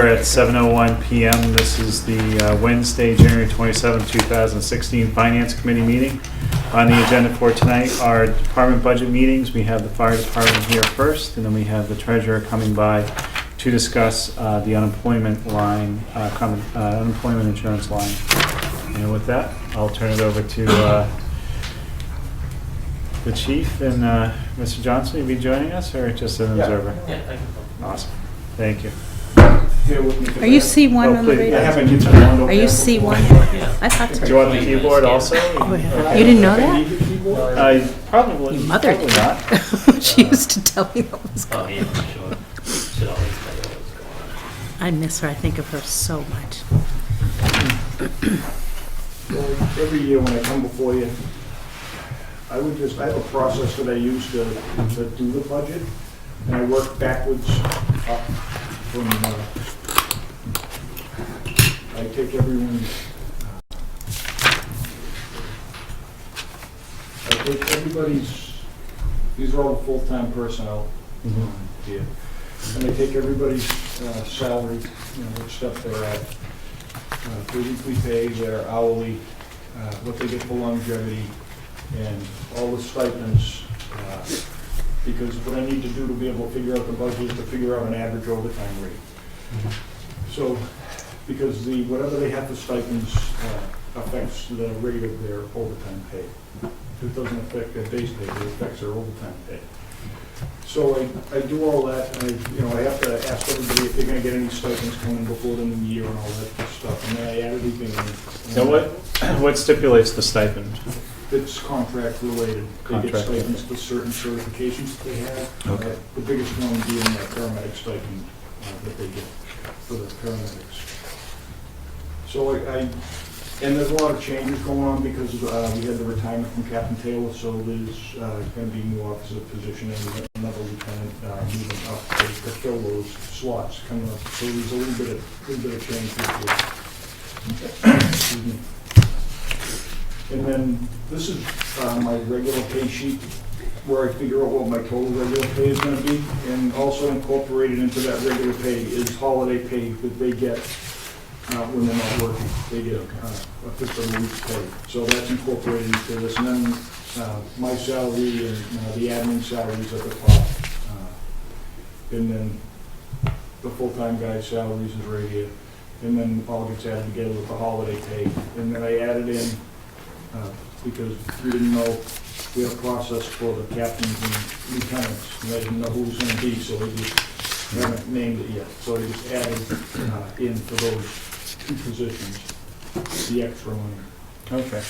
are at 7:01 PM. This is the Wednesday, January 27, 2016 Finance Committee meeting. On the agenda for tonight are department budget meetings. We have the fire department here first, and then we have the treasurer coming by to discuss the unemployment line, unemployment insurance line. And with that, I'll turn it over to the chief and Mr. Johnson. Will you be joining us, or just an observer? Yeah, I can. Awesome. Thank you. Are you C1 on the please. radio? I haven't used Are you C1? Yeah. I thought Do you so. want the keyboard also? Oh, yeah. You didn't know that? Probably. Your mother probably did. not. She used to tell me that was Oh, going yeah, for sure. Should always tell you what's going on. I miss her. I think of her so much. Well, every year when I come before you, I have a process that I use to do the budget, and I work backwards up from, I take everybody's, these are all the full-time personnel here, and I take everybody's salary, what stuff they're at, their weekly pay, their hourly, what they get for longevity, and all the stipends, because what I need to do to be able to figure out the budget is to figure out an average overtime rate. So, because whatever they have for stipends affects the rate of their overtime pay. It doesn't affect their base pay, it affects their overtime pay. So I do all that, and I have to ask everybody if they're gonna get any stipends coming before the new year and all that stuff, and then I add everything in. Now what stipulates the stipend? It's contract related. They get Contract. stipends for certain certifications that they have. Okay. The biggest one being that paramedic stipend that they get for the paramedics. So and there's a lot of changes going on because we had the retirement from Captain Taylor, so there's going to be new officer position and another lieutenant moving up to fill those slots coming up. So there's a little bit of change this year. Excuse me. And then this is my regular pay sheet where I figure out what my total regular pay is going to be. And also incorporated into that regular pay is holiday pay that they get when they're not working. They get a fifth of a week's pay. So that's incorporated into this. And then my salary and the admin salaries at the top. And then the full-time guy's salaries is right here. And then all gets added together with the holiday pay. And then I added in because we didn't know, we had a process for the captains and lieutenants, and they didn't know who it was going to be, so they just haven't named it yet. So they just added in for those two positions, the extra money. Okay.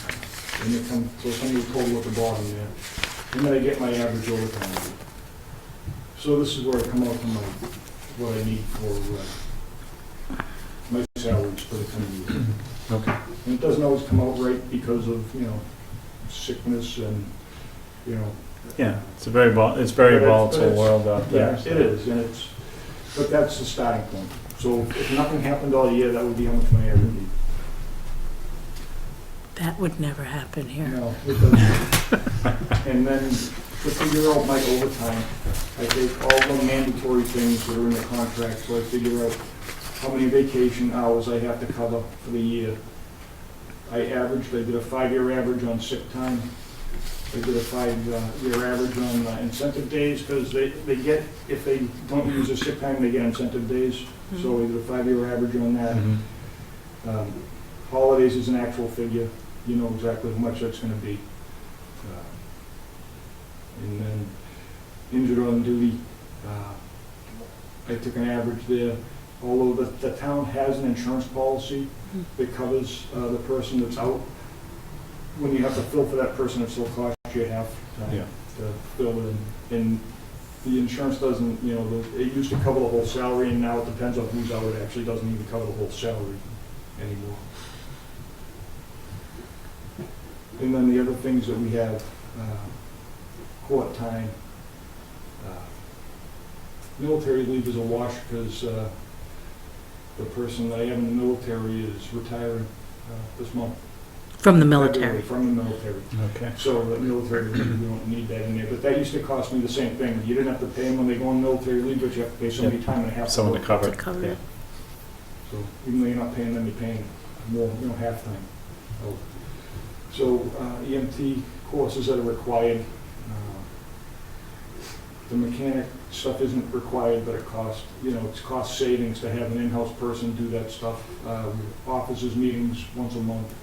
And they come, so somebody total at the bottom there. And then I get my average overtime rate. So this is where I come out to what I need for my salaries for the coming year. Okay. And it doesn't always come out right because of, sickness and, Yeah, it's very volatile world out there. Yeah, it is, and but that's the starting point. So if nothing happened all year, that would be how much money I would need. That would never happen here. No, it doesn't. And then to figure out my overtime, I take all the mandatory things that are in the contract, so I figure out how many vacation hours I have to cover for the year. I did a 5-year average on sick time. I did a 5-year average on incentive days, because they get, if they don't use their sick time, they get incentive days. Mm-hmm. So I did a 5-year average on that. Mm-hmm. Holidays is an actual figure. You know exactly how much that's going to be. And then injured on duty, I took an average there. Although the town has an insurance policy that covers the person that's out, when you have to fill for that person, it still costs you half to fill in. And the insurance doesn't, it used to cover the whole salary, and now it depends on who's out. It actually doesn't even cover the whole salary anymore. And then the other things that we have, court time, military leave is a wash because the person that I have in the military is retiring this month. From the military. From the military. Okay. So the military leave, we don't need that in there. But that used to cost me the same thing. You didn't have to pay them when they go on military leave, but you have to pay so many time and a half. Someone to cover it. To cover it. So even though you're not paying them, you're paying more, half-time. So EMT courses that are required, the mechanic stuff isn't required, but it costs, it's cost savings to have an in-house person do that stuff. Officers meetings once a month,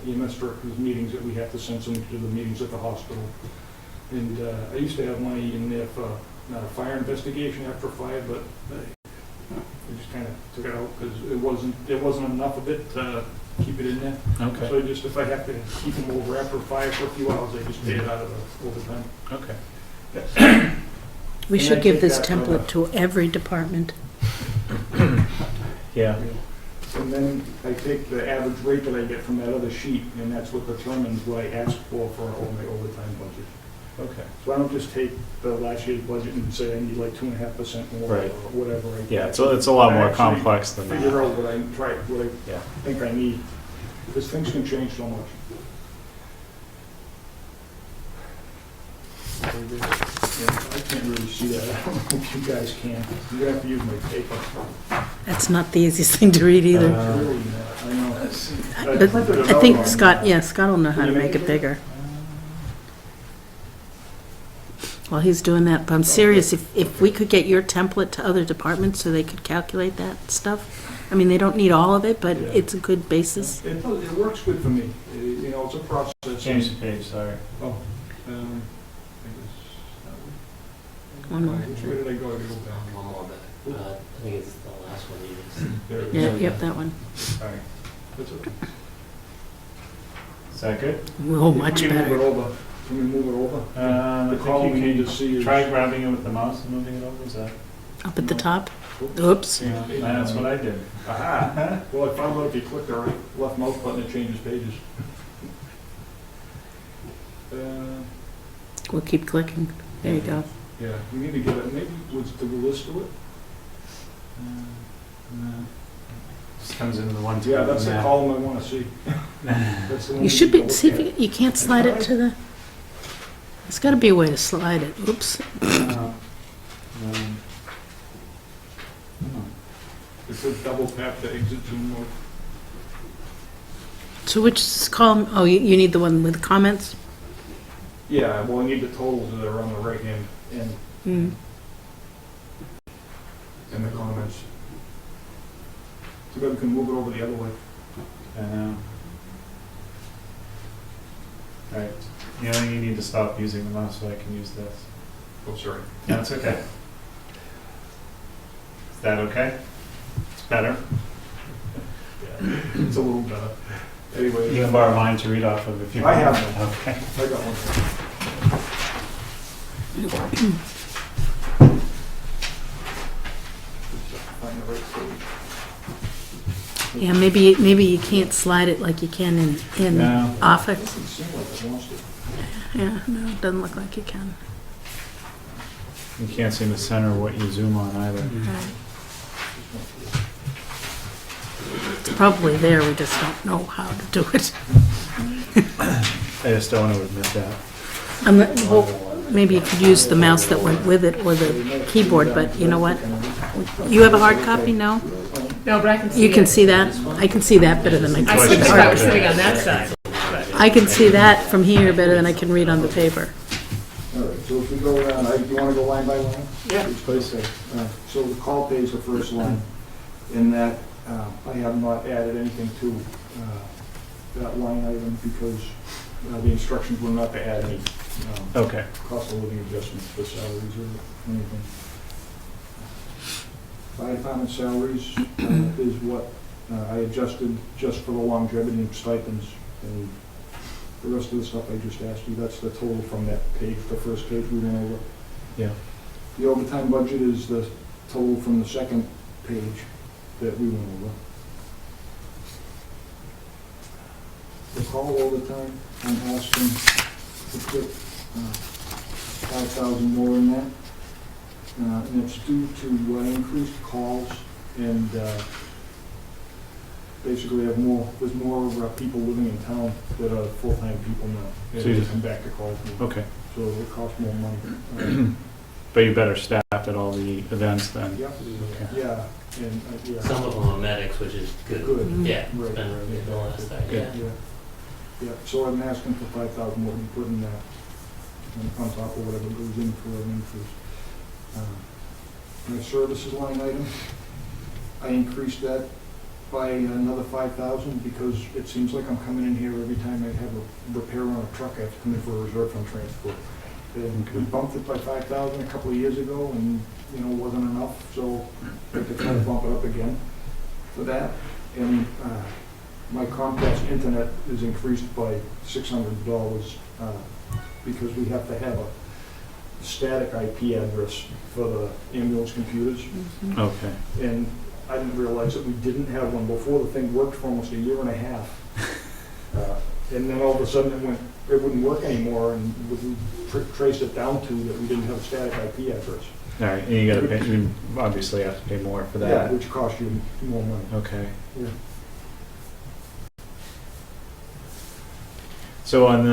EMS directors meetings that we have to send someone to the meetings at the hospital. And I used to have money in there for fire investigation after fire, but I just kind of took it out because there wasn't enough of it to keep it in there. Okay. So if I have to keep them over after fire for a few hours, I just pay it out of the overtime. Okay. We And should I give take this that, template to every department. Yeah. And then I take the average rate that I get from that other sheet, and that's what determines what I ask for my overtime budget. Okay. So I don't just take the last year's budget and say I need like 2.5% more or Right. whatever. Yeah, it's a lot I more actually complex than Figure that. out what I Yeah. think I need, because things can change so much. I can't really see that. I don't know if you guys can. You're gonna have to use my paper. That's not the easiest thing to read either. Uh, Really not. I know. But printed it I out think on- Scott will know how to make it bigger. While he's doing that, but I'm serious, if we could get your template to other departments so they could calculate that stuff. I mean, they don't need all of it, but Yeah. it's a good basis. It works good for me. It's a process. Change the page, sorry. Oh, I One more. guess, where did I go? I gotta go back. One more back. I think it's the last one you just. There it is. Yeah, yep, that one. Sorry. That's okay. Is that good? Oh, much Can we move it better. over? Can we move it over? I The column we think need you to see can is. try grabbing it with the mouse and moving it over, is that? Up at the top. Oops. Yeah, that's what I did. Aha! Well, I found out if you click the right left mouse button, it changes pages. We'll keep clicking. There you go. Yeah, we need to get it, maybe, the list to it? No. Just comes into the one. Yeah, that's the map. column I wanna see. That's the one You should we be, need to see look if you can't slide it to the, there's gotta be a way to slide it. Oops. Oh. at. It's a double tap to exit Zoom mode. So which column, oh, you need the one with comments? Yeah, well, I need the totals that are on the right hand end Hmm. and the comments. Too bad we can move it over the other way. I know. Right. You know, you need to stop using the mouse so I can use this. Oh, sorry. That's okay. Is that okay? It's better. Yeah, it's a little better. Anyway. You can borrow mine to read off of if you I want. have Okay. I got one. Find the right page. Yeah, maybe you can't slide it like you can in No. Office. Doesn't seem like it wants to. Yeah, no, it doesn't look like you can. You can't seem to center what you zoom on either. Right. It's probably there, we just don't know how to do it. I just don't want to admit that. Well, maybe you could use the mouse that went with it or the keyboard, but you know what? You have a hard copy? No? No, but I can see You can it. see that? I can see that better than I I can Twice see see the as if I hard was bad. sitting on that side. I can see that from here better than I can read on the paper. All right, so if we go down, do you want to go line by line? Yeah. Please. So the call page, the first line, in that I have not added anything to that line item because the instructions were not to add any Okay. cost of living adjustments for salaries or anything. Fire department salaries is what I adjusted just for the longevity and stipends. And the rest of the stuff I just asked you, that's the total from that page, the first page we went over. Yeah. The overtime budget is the total from the second page that we went over. The call overtime, I'm asking to put 5,000 more in that. And it's due to increased calls and basically there's more people living in town that are full-time people now. So you They just- come back to call me, Okay. so it costs more money. But you better staff staffed at all the events then? Yeah, yeah, and, yeah. Some of them are medics, which is good. Good. Yeah, it's Right. been really good the last time, Good. yeah. Yeah, so I'm asking for 5,000, what you put in that, on top of whatever goes in for an increase. My services line item, I increased that by another 5,000 because it seems like I'm coming in here every time I have a repair on a truck, I have to come in for a reserve fund transfer. And we bumped it by 5,000 a couple of years ago and, you know, wasn't enough, so I had to try to bump it up again for that. And, my Comcast internet is increased by $600 because we have to have a static IP address for the ambulance computers. Mhm. Okay. And I didn't realize that we didn't have one before. The thing worked for almost a year and a half. And then all of a sudden it wouldn't work anymore, and we traced it down to that we didn't have a static IP address. All right, and you gotta pay, you obviously have to pay more for Yeah, that. which costs you more money. Okay. Yeah. So on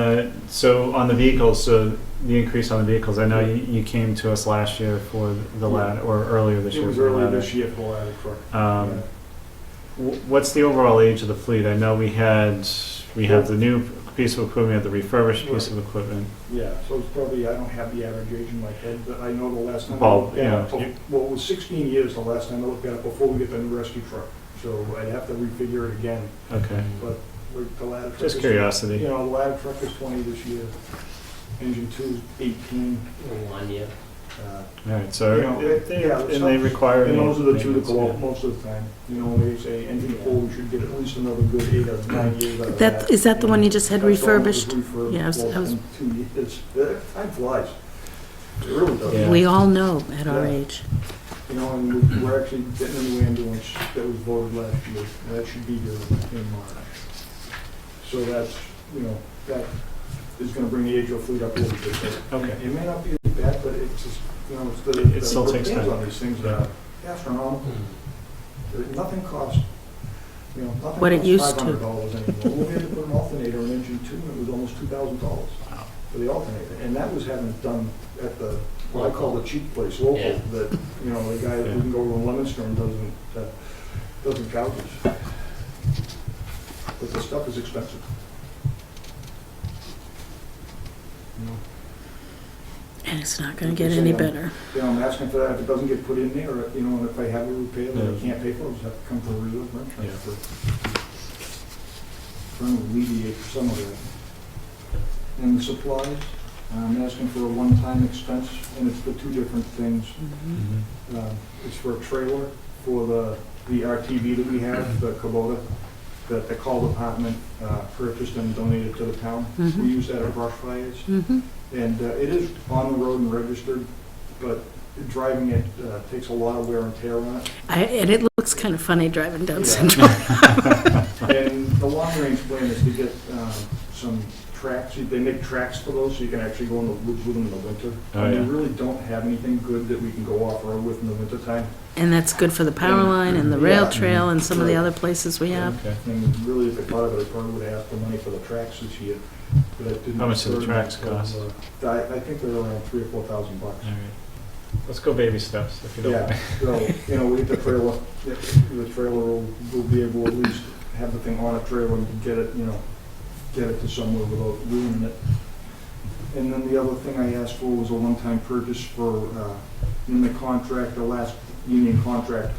the vehicles, so the increase on the vehicles, I know you came to us last year for the ladder, or earlier this It year was for the earlier ladder. this year for the ladder truck. Um, What's the overall age of the fleet? I know we have the new piece of equipment, we have the refurbished piece of equipment. Yeah, so it's probably, I don't have the average age in my head, but I know the last time I Well, looked at yeah. it, well, it was 16 years the last time I looked at it before we get the new rescue truck. So I'd have to refigure it again, Okay, but the ladder truck just is, curiosity. you know, the ladder truck is 20 this year. Engine 2 is 18. 1 year. All right, so You know, and they require. And those are the two that go maintenance, out most of the time. You know, they say engine 4, we should get at least another good 8 or 9 years out of that. Is that the one you just had That's the one that was refurbished? refurbished. Yeah, I was- Well, in 2 years. Time flies. It really does. Yeah. We all know at our Yeah. age. You know, and we're actually getting a new ambulance that was voted last year. That should be here in March. So that's, you know, that is gonna bring the age of the fleet up a little bit. Okay. It may not be as bad, but it's just, you know, it's It still the takes repairs time. on these things are astronomical. Nothing costs, you know, nothing What it costs used to. $500 anymore. We had to put an alternator in engine 2, and it was almost $2,000 Wow. for the alternator. And that was having it done at the, what I call the cheap place, local, Yeah. that, you know, the guy that Yeah. wouldn't go to Lemonster and doesn't couch us. But the stuff is expensive. You know, And it's not gonna get any better. You know, I'm asking for that, if it doesn't get put in there, or, you know, and if I have a repair that I Yeah. can't pay for, I'll just have to come for a reserve rent Yeah. transfer. Trying to alleviate some of that. And the supplies, I'm asking for a one-time expense, and it's for 2 different things. Mhm. It's for a trailer for the RTV that we have, the Kubota, that the call department purchased and donated to the town. Mhm. We use that at brush fires. Mhm. And it is on the road and registered, but driving it takes a lot of wear and tear on it. And it looks kind of funny driving down Yeah. Central. And the long-range plan is to get some tracks. They make tracks for those, so you can actually go in the woods with them in the winter. Oh, And yeah. we really don't have anything good that we can go off-road with in the wintertime. And that's good for the power line and the rail Yeah. trail and some of the Right. other places we have. Okay. And really, if I thought of it, I probably would have asked for money for the tracks this year. But I didn't. How much do the occur tracks until, cost? I think they're around $3,000 or $4,000 bucks. All right. Let's go baby steps, if you don't Yeah, mind. so, you know, we get the trailer will be able to at least have the thing on a trailer and get it, you know, get it to somewhere without ruining it. And then the other thing I asked for was a one-time purchase for, in the contract, the last union contract,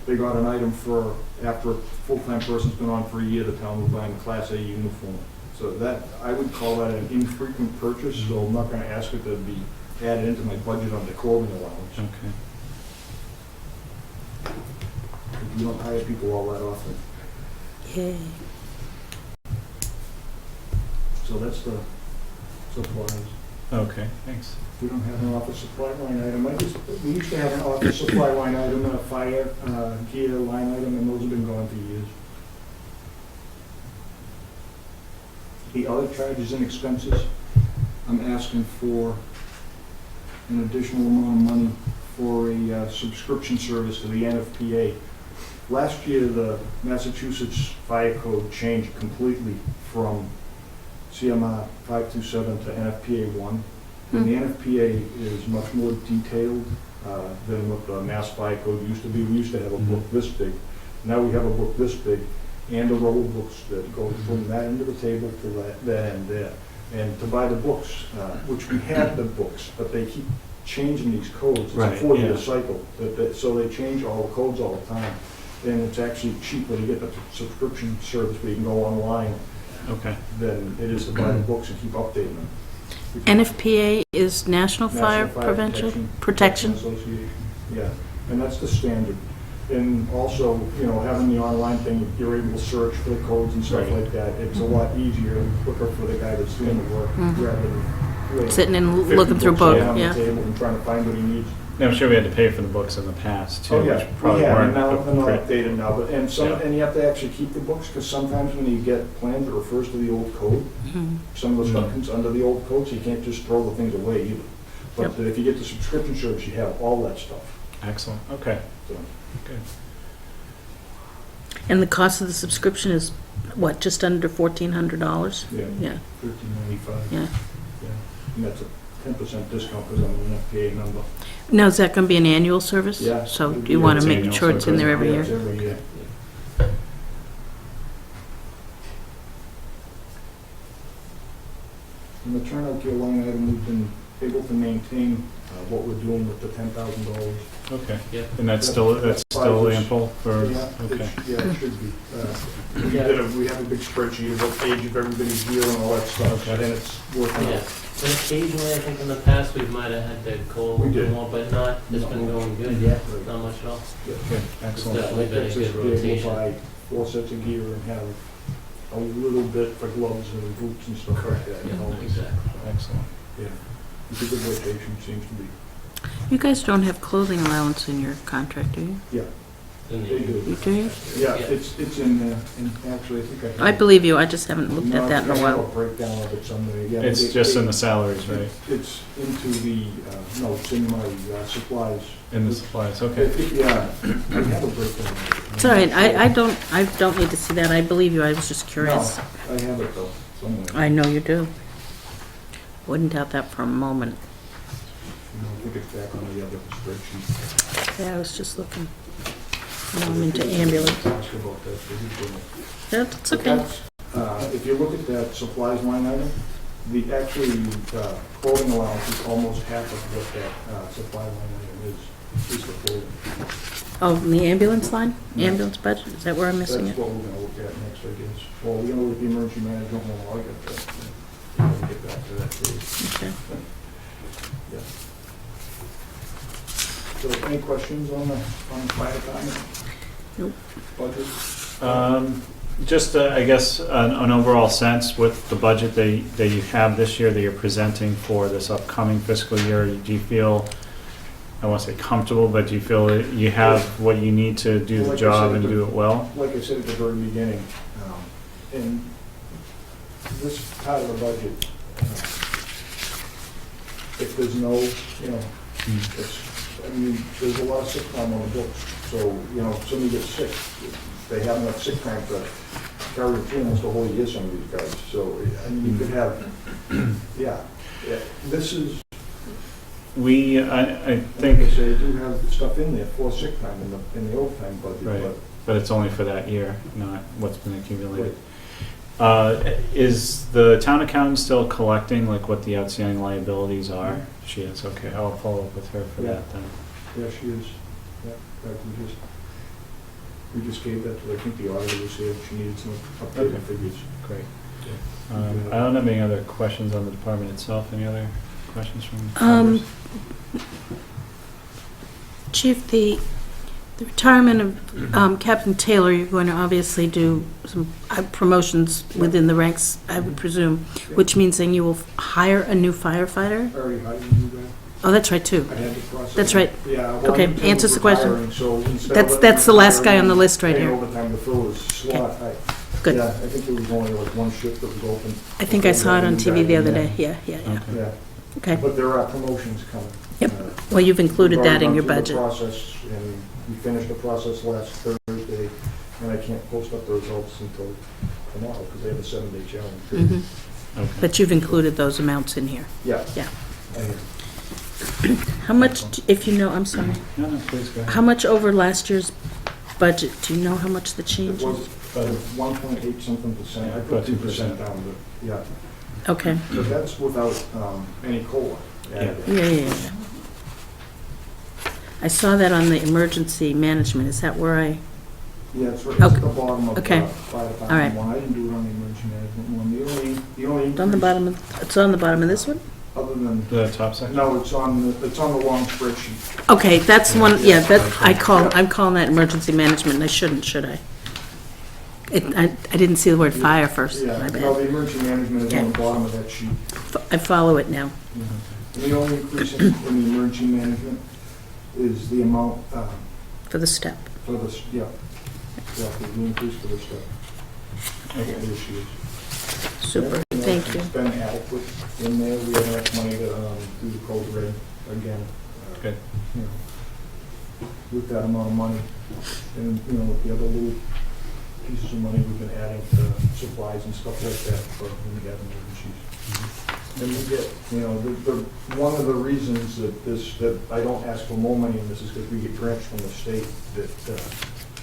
they got an item for, after a full-time person's been on for a year, the town was buying a Class A uniform. So that, I would call that an infrequent purchase, so I'm not gonna ask it to be added into my budget on the clothing allowance. Okay. You don't hire people all that often. Yay. So that's the supplies. Okay, thanks. We don't have an office supply line item. We used to have an office supply line item and a fire gear line item, and those have been gone for years. The other charges and expenses, I'm asking for an additional amount of money for a subscription service to the NFPA. Last year, the Massachusetts Fire Code changed completely from CMR 527 to NFPA 1. And the NFPA is much more detailed than what the Mass Fire Code used to be. We used to have a book this big. Now we have a book this big and a roll of books that go from that end of the table to that end there. And to buy the books, which we have the books, but they keep changing these codes. It's Right, a 4-year yeah. cycle, so they change all the codes all the time. And it's actually cheaper to get the subscription service where you can go online Okay. than it is to buy the books and keep updating them. NFPA is National Fire National Prevention, Protection. Association, yeah, and that's the standard. And also, having the online thing, you're able to search for the codes and stuff Right. like that. It's a lot easier and quicker for the guy that's doing the work, rather than waiting Sitting and 50 looking through books book, down yeah. the table and trying to find what he needs. Yeah, I'm sure we had to pay for the books in the past too, Oh, yeah, which probably we have, weren't. and now they're not great. updated now, but, and Yeah. and you have to actually keep the books, because sometimes when you get plans that refers to the old code, some of the stuff comes under the old code, so you can't just throw the things away either. But if you get the subscription service, you have all that stuff. Excellent, okay, So, good. And the cost of the subscription is, what, just under $1,400? yeah, Yeah, $13.95. yeah. And that's a 10% discount because I'm an FPA member. Now, is that going to be an annual service? Yeah. So do you want It's to make annual, sure so it's it in there goes- every Yeah, it's year? every year. In the turnout gear line item, we've been able to maintain what we're doing with the $10,000. Okay, Yeah. and that's still ample for, Yeah, okay. it should be. We have a big spreadsheet of what age of everybody's gear and all that stuff, Okay. and it's working Yeah, out. and occasionally, I think in the past, we might have had to go a We little did. more, but not, it's been going good, yeah, not much at all. Good, excellent. Definitely been a Like good Texas, we'll rotation. buy 4 sets of gear and have a little bit for gloves and boots and stuff like that. you know. Yeah, exactly. Excellent. Yeah, it's a good rotation, seems to be. You guys don't have clothing allowance in your contract, do you? Yeah, And they the- You do. do? Yeah, Yeah. it's in there, and actually, I think I have. I believe you, I just haven't looked No, at that in a I have while. breakdown of it somewhere, yeah. It's they- just they- in the salaries, right? It's into the, no, it's in my supplies. In the supplies, okay. Yeah, I have a breakdown of it. It's all right, I don't need to see that, I believe you, I was just curious. No, I have it though, somewhere. I know you do. Wouldn't doubt that for a moment. I think it's back on the other spreadsheet. Yeah, I was just looking. Now I'm into ambulance. Ask about that, so he's doing it. That's But okay. that's, if you look at that supplies line item, the actually clothing allowance is almost half of what that supply line item is the clothing. Oh, in the ambulance line? Yeah. Ambulance budget, is that where I'm missing That's it? what we're gonna look at next, I guess. Well, we're gonna look at the emergency management, well, I got that. We'll get back to that too. Okay. Yeah. So any questions on the fire department? Nope. Budget? Just, I guess, an overall sense with the budget that you have this year, that you're presenting for this upcoming fiscal year, do you feel, I won't say comfortable, but do you feel that you have what you need to do the Like I job said, and do it well? Like I said at the very beginning, in this part of the budget, if there's no, there's a lot of sick time on the books. So, if somebody gets sick, they have enough sick time to carry the team almost the whole year, some of these guys. So, you could have, yeah, this is, I I think, think I say, do have stuff in there for sick time in the overtime budget, Right. but but it's only for that year, not what's been accumulated. Is the town accountant still collecting, like, what the outstanding liabilities are? She is, okay, I'll follow up with her for Yeah. that then. yeah, she is. Yeah, in fact, we just gave that to, I think the auditor was here, she needed some updated Okay. figures. Great. Yeah. I don't have any other questions on the department itself. Any other questions from Um, members? Chief, the retirement of Captain Taylor, you're going to obviously do some promotions within the ranks, I would presume, which means then you will hire a new firefighter? I already hired you guys. Oh, that's right, too. I had the process. That's right. Yeah. well, Okay, Tim answers was the question. retiring, so instead of That's the last guy on the retiring list right and here. paying overtime to fill his slot, Good. Yeah, I think there was only like one shift that was open. I think I saw it on TV the other day, yeah. Okay. Yeah, Okay, but there are promotions coming. Yep. Uh, well, you've included we've that in already your gone through the budget. process, and we finished the process last Thursday, and I can't post up the results until tomorrow, because they have a 7-day challenge. Mhm. Okay. But you've included those amounts in here. Yeah. Yeah. I have. How much, if you know, I'm sorry, No, please go ahead. how much over last year's budget? Do you know how much the It change was is? 1.8 something percent. I put About 2% 2%. down, but, yeah. Okay, But that's without any COLA. added. yeah. I saw that on the emergency management. Is that where I, Yeah, it's right at Okay. the bottom of Okay. fire All right. department one. I didn't do it on the emergency management one. The only it's on the increase, bottom of, it's on the bottom of this one? other than, The top section? no, it's on the long spreadsheet. Okay, that's one, yeah, that, Yeah. I'm calling that emergency management, and I shouldn't, should I? I didn't see the word fire first, Yeah, my no, bad. the emergency management is on the bottom of that sheet. I follow it now. And the only increase in the emergency management is the amount For the step. for the, yeah, exactly, the increase for the stuff. Okay. This year. Super, Everything thank else you. has been adequate in there. We have enough money to do the code red again. Good. You know, with that amount of money. And, you know, with the other little pieces of money we've been adding to supplies and stuff like that for when we have emergencies. And we get, you know, one of the reasons that I don't ask for more money in this is because we get grants from the state that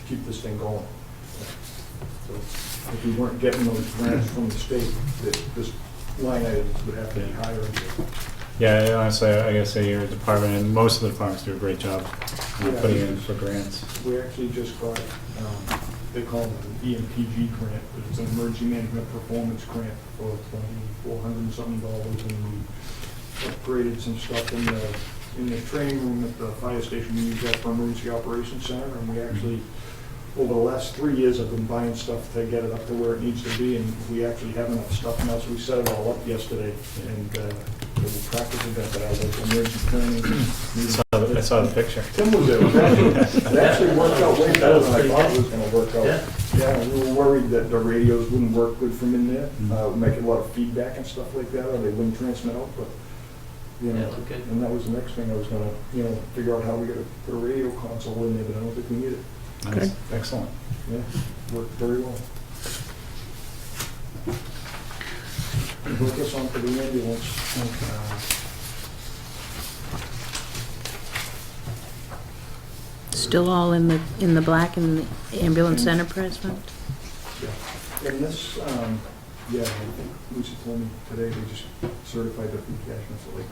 keep this thing going. So if we weren't getting those grants from the state, this line item would have to be higher. Yeah, honestly, I gotta say your department and most of the departments do a great job Yeah. putting in for grants. We actually just got, they call it an EMPG grant, but it's an emergency management performance grant for $2,400 and something, and we upgraded some stuff in the training room at the fire station. We use that for emergency operations center, and we actually, over the last 3 years, I've been buying stuff to get it up to where it needs to be, and we actually have enough stuff now, so we set it all up yesterday, and the practice event that I was, emergency training. I saw the picture. Tim was there. It actually worked out way better than I thought it was gonna work out. Yeah. Yeah, we were worried that the radios wouldn't work good from in there, Mhm. making a lot of feedback and stuff like that, or they wouldn't transmit out, but, you Yeah, know, look good. and that was the next thing I was gonna, you know, figure out how we gotta put a radio console in there, but I don't think we need it. Nice. Good. Excellent. Yeah, worked very well. Put this on for the ambulance. Still all in the black in the ambulance enterprise fund? Yeah, and this, yeah, I think Lucy told me today, they just certified the free cash, and it's like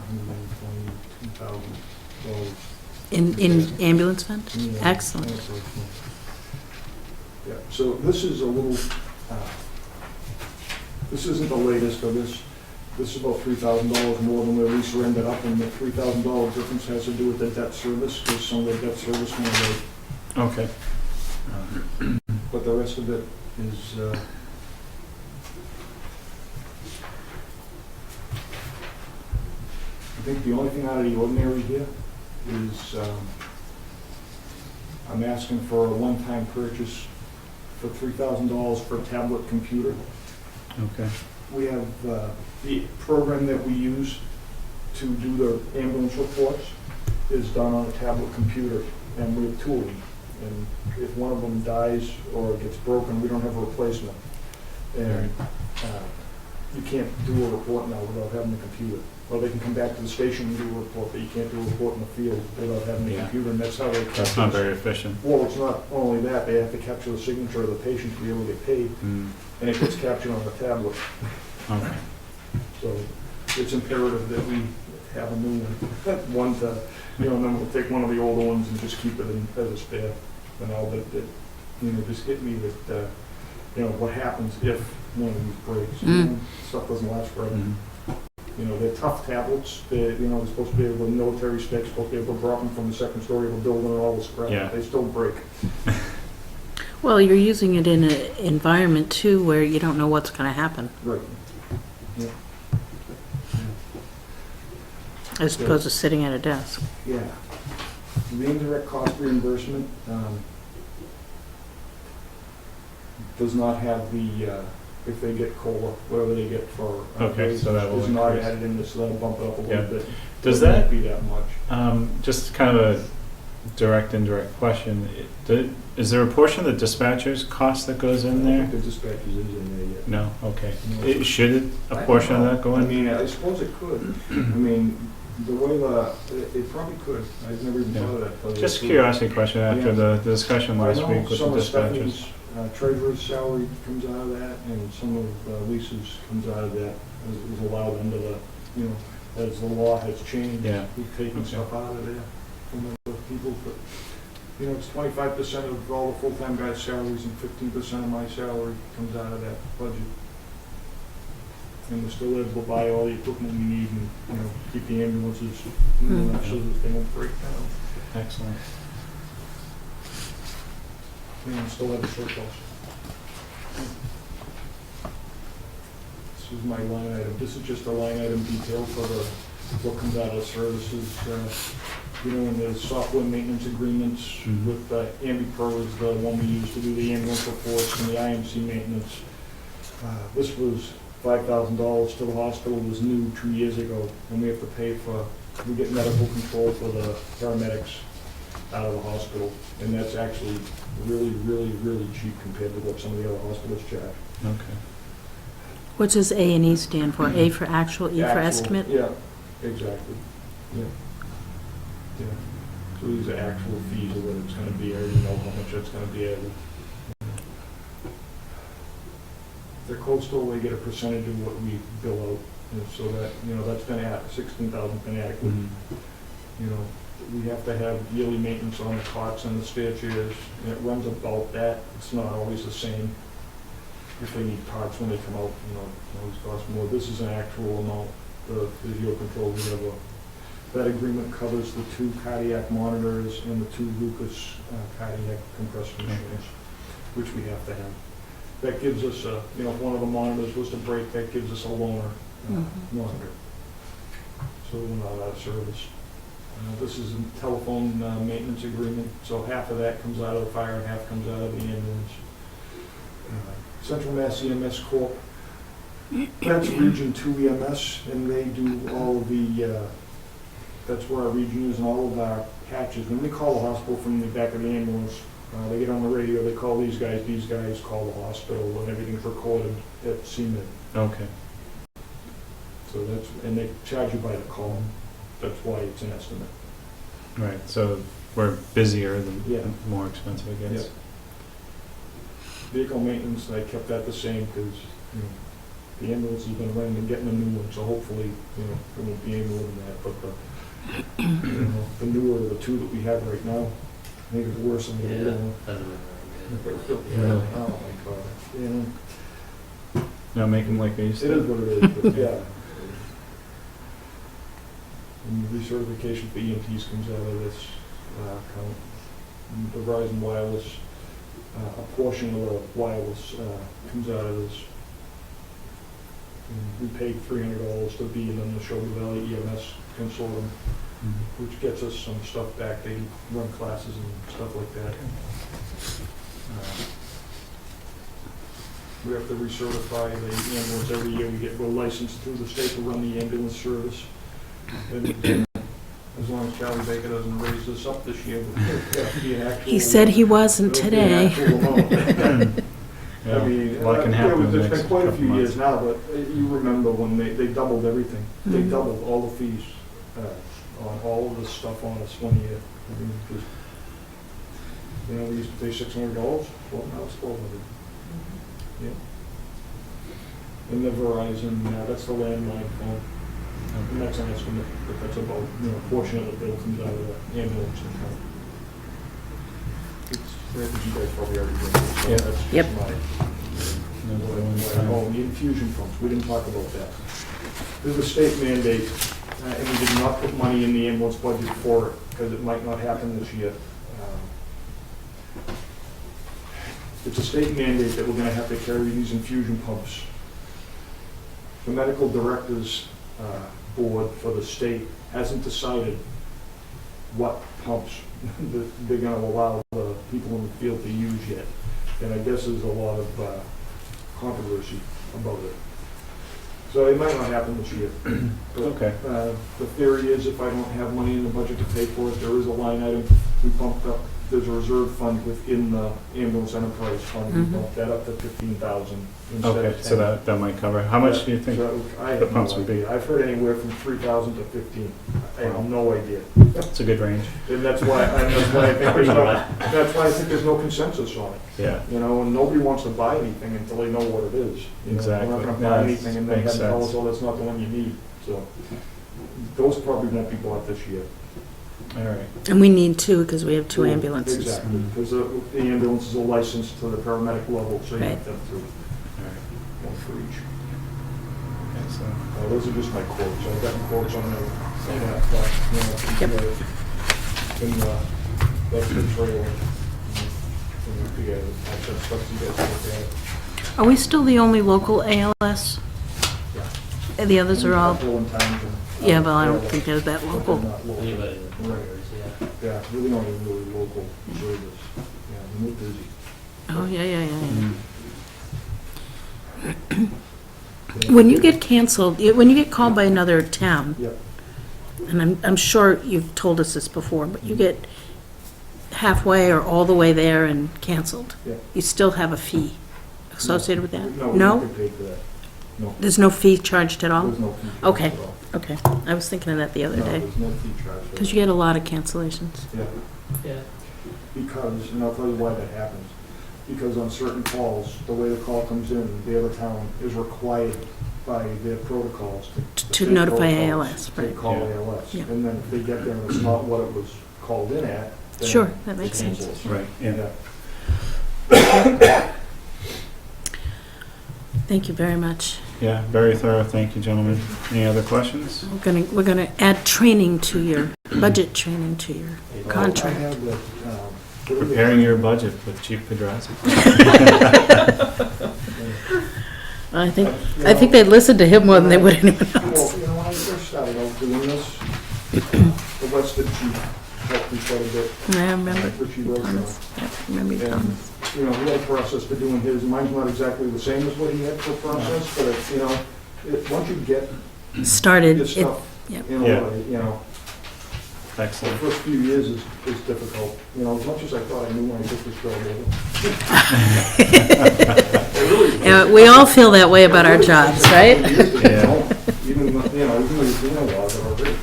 $122,000. In ambulance fund? Yeah. Excellent. Yeah, so this is a little, this isn't the latest, but this is about $3,000 more than where Lisa ended up, and the $3,000 difference has to do with the debt service, because some of the debt service went away, Okay. but the rest of it is, I think the only thing out of the ordinary here is, I'm asking for a one-time purchase for $3,000 for a tablet computer. Okay. We have the program that we use to do the ambulance reports is done on a tablet computer, and we have two of them. And if one of them dies or gets broken, we don't have a replacement. And you can't do a report now without having the computer. Or they can come back to the station and do a report, but you can't do a report in the field without having the Yeah. computer, and that's how they. That's not very efficient. Well, it's not only that, they have to capture the signature of the patient to be able to get paid, Mm. and it gets captured on the tablet. Okay. So it's imperative that we have a new one, one to, you know, and then we'll take one of the older ones and just keep it in as a spare for now, that, you know, just get me that, you know, what happens if one of these breaks. You know, stuff doesn't last forever. Mm. You know, they're tough tablets, they're supposed to be able to, military specs, supposed to be able to drop them from the second story of a building and all the scrap. Yeah. They still break. Well, you're using it in an environment too where you don't know what's going to happen, Right. Yeah. as opposed to sitting at a desk. Yeah. The indirect cost reimbursement does not have the, if they get COLA, whatever they get for. Okay, so that will is not increase. added in this, so that'll bump it up a Yeah. little bit. Does It won't that, be that much. just kind of a direct, indirect question, is there a portion of the dispatcher's cost that goes in I there? don't think the dispatches is in there yet. No, okay. No. Should a I portion of don't know. that go I in? mean, I suppose it could. I mean, The way it probably could, I've never even thought of that. but Just it's- curiosity question after Yeah. the discussion I last know week with the some of dispatchers. Stephanie's treasurer's salary comes out of that, and some of Lisa's comes out of that, as is allowed under the, you know, as the law has changed. Yeah. We've taken Okay. stuff out of there from the people, but, you know, it's 25% of all the full-time guys' salaries and 15% of my salary comes out of that budget. And we're still able to buy all the equipment we need and, you know, keep the ambulances, you know, so that they don't break down. Excellent. And still have a surplus. This is my line item. This is just a line item detail for what comes out of services. You know, and the software maintenance agreements Mhm. with AmbiPro is the one we use to do the ambulance reports and the IMC maintenance. This was $5,000 to the hospital, was new 2 years ago, and we have to pay we get medical control for the paramedics out of the hospital, and that's actually really, really, really cheap compared to what some of the other hospitals charge. Okay. What does A&E stand for? A for actual, E for Actual- estimate? Yeah, exactly, yeah. Yeah, so these are actual fees of what it's gonna be, I already know how much it's gonna be added. They're coastal, they get a percentage of what we bill out, and so that, you know, that's been 16,000 been adequate. Mhm. You know, we have to have yearly maintenance on the cots and the stair chairs, and it runs about that. It's not always the same. If they need parts when they come out, you know, it always costs more. This is an actual amount, the physio control, we have that agreement covers the 2 cardiac monitors and the 2 Lucas cardiac compressor machines, which we have to have. That gives us you know, if one of the monitors was to break, that gives us a loaner monitor. So we're not out of service. This is a telephone maintenance agreement, so half of that comes out of the fire and half comes out of the ambulance. Central Mass EMS Corp., that's Region 2 EMS, and they do all of the, that's where our region is and all of our patches. When they call the hospital from the back of the ambulance, they get on the radio, they call these guys call the hospital, and everything's recorded at CMID. Okay. So that's, and they charge you by the call. That's why it's an estimate. Right, so we're busier, Yeah. the more expensive it gets. Yeah. Vehicle maintenance, I kept that the same because, you know, the ambulance has been running and getting a new one, so hopefully, you know, it won't be any more than that, but you know, the newer of the 2 that we have right now, I think it's worse than the Yeah, other one. hasn't been very good. Really? Oh, my God. You know, Now make them like they used it to. is what it is, but yeah. And recertification for EMTs comes out of this account. And the Verizon Wireless, a portion of the wireless comes out of this. And we paid $300 to be in the Neshoba Valley EMS consortium, Mhm. which gets us some stuff back. They run classes and stuff like that. We have to recertify the ambulance every year. We're licensed through the state to run the ambulance service. And as long as Charlie Baker doesn't raise this up this year, it'll have to be an actual. He said he wasn't it'll be an today. actual amount. Yeah, I mean, a lot can happen in the it's next been quite a couple few years months. now, but you remember when they doubled everything. They Mhm. doubled all the fees on all of this stuff on us one year. I mean, just, you know, we used to pay $600, well, now it's $1,200. Yeah. And the Verizon, that's the landline phone, and that's an estimate, but that's about, you know, a portion of the bill comes out of the ambulance account. I think you guys probably already did this, so Yeah. that's just Yep. Oh, the infusion pumps, we didn't talk about that. There's a state mandate, and we did not put money in the ambulance budget for it, because it might not happen this year. It's a state mandate that we're gonna have to carry these infusion pumps. The medical directors board for the state hasn't decided what pumps that they're gonna allow the people in the field to use yet. And I guess there's a lot of controversy about it. So it might not happen this year. But, Okay. the theory is if I don't have money in the budget to pay for it, there is a line item we bumped up there's a reserve fund within the ambulance enterprise fund. We Mhm. bumped that up to 15,000 instead of 10. Okay, so that might cover, how much do you think? So I the have no pumps would be? idea. I've heard anywhere from 3,000 to 15. I Wow. have no idea. It's a good range. And that's why I think there's no consensus on it. Yeah, You know, and nobody wants to buy anything until they know what it is. You know, Exactly. We're not gonna Yeah, buy it anything and then makes have them tell us, sense. oh, that's not the one you need. So those probably won't be bought this year. all right. And we need two, because we have two ambulances. Exactly, Mm. because the ambulances are licensed to the paramedic level, so you Right. have them two, All right. one for each. Excellent. Those are just my quotes. I've gotten quotes on that, Yep. that's the trailer. Yeah, that's stuff you guys look at. Are we still the only local ALS? Yeah. The others are all, Couple in Townsend. yeah, but I don't think they're that But they're local. not local. Anybody in the Right. quarters, yeah. Yeah, really only really local service. Yeah, we're busy. Oh, yeah, yeah, yeah, Mm. yeah. When you get canceled, when you get called by another town, Yep. and I'm sure you've told us this before, but you get halfway or all the way there and canceled, Yeah. you still have a fee associated with that? No, we No? don't get paid for that. No. There's no fee charged at all? There's no fee charged Okay. at all. Okay, I was thinking of that the other No, day, there's no fee charged. because you get a lot of cancellations. Yeah, Yeah. because, and I'll tell you why that happens. Because on certain calls, the way the call comes in, the other town is required by their protocols To the state notify protocols ALS, to right. call Yeah. ALS. Yeah. And then if they get there and it's not what it was called in at, then Sure, that it makes sense. cancels. Right, yeah. Thank you very much. Yeah, very thorough. Thank you, gentlemen. Any other questions? We're gonna add training to your, budget training to your I contract. have the, Preparing your budget with Chief Pedraza. I think they'd listen to him more than they would anyone else. Well, when I first started out doing this, the Western chief helped me quite a bit. I remember Richie Rosen. Thomas. Yep, remember you, And, Thomas. he had a process for doing his. Mine's not exactly the same as what he had for process, but, once you get Started, your it, stuff yep. in Yeah. order, the Excellent. first few years is difficult. As much as I thought I knew when I took this job over. We all feel that way about our jobs, right? Yeah. Even though you're doing a lot of it already.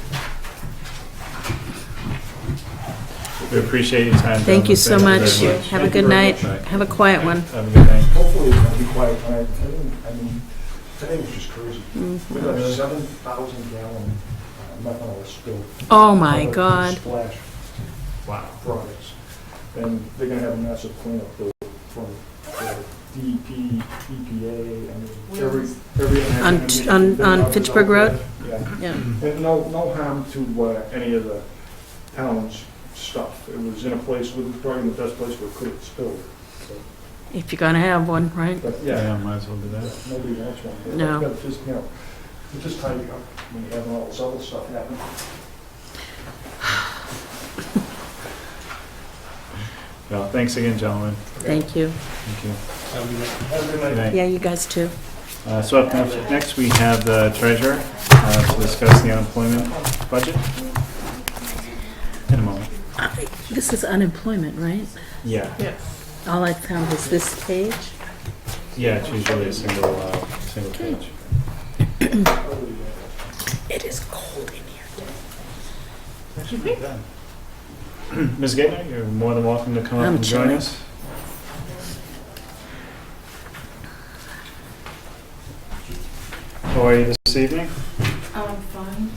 We appreciate your time. Thank you so gentlemen. much. Thank you very much. Have a Thank you good very night. much. Have a quiet one. Have a good night. Hopefully it's gonna be quiet tonight. Today was just crazy. Mm. We had a 7,000 gallon methanol spill. Oh, my Of God. Splash Wow. products. And they're gonna have a massive cleanup bill from DEP, EPA, every. On Fitchburg Road? Yeah. Yeah. And no harm to any of the town's stuff. It was in a place, it was probably the best place where it could have spilled. So, If you're gonna have one, right? but Yeah, might as well do that. nobody wants one. But No. it's just, it's just tidy up when you have all this other stuff happen. Well, thanks again, gentlemen. Thank you. Thank you. Have a good night. Good night. Yeah, you guys too. So up next, we have the treasurer to discuss the unemployment budget. In a moment. This is unemployment, right? Yeah, Yes. All I found was this page. yeah, it's usually a single Okay. page. It is cold in here. Ms. Gaitner, you're more than welcome to come up I'm and join chilling. us. How are you this evening? I'm fine.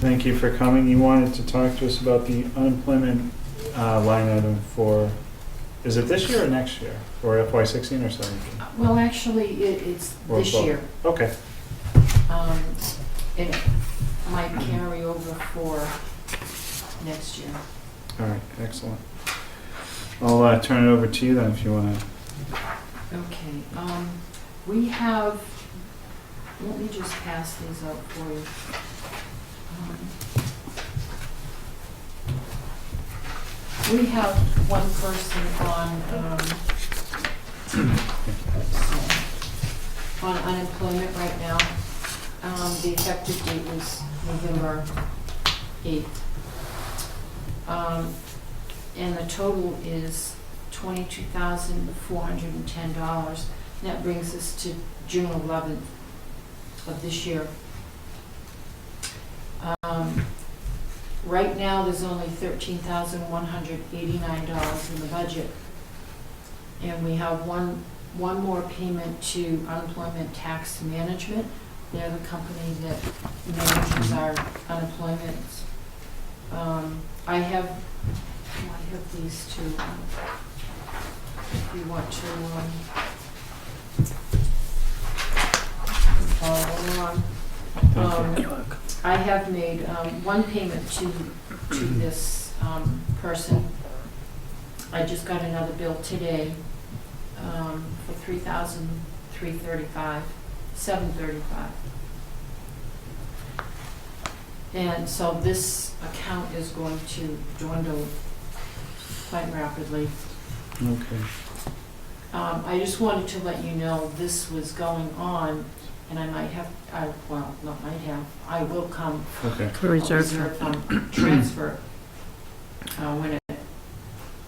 Thank you for coming. You wanted to talk to us about the unemployment line item for, is it this year or next year? For FY16 or 17? Well, actually, it's Or this both? year. Okay. It might carry over for next year. All right, excellent. I'll turn it over to you then if you want to. Okay, we have, let me just pass these out for you. We have one person on unemployment right now. The effective date was November 8th. And the total is $22,410. That brings us to June 11th of this year. Right now, there's only $13,189 in the budget. And we have one more payment to Unemployment Tax Management. They're the company that manages our unemployment. I have these two, if you want to, follow along. I have made one payment to this person. I just got another bill today for $3,335, and so this account is going to dwindle quite rapidly. Okay. I just wanted to let you know this was going on, and I will come Okay. For reserve. fund transfer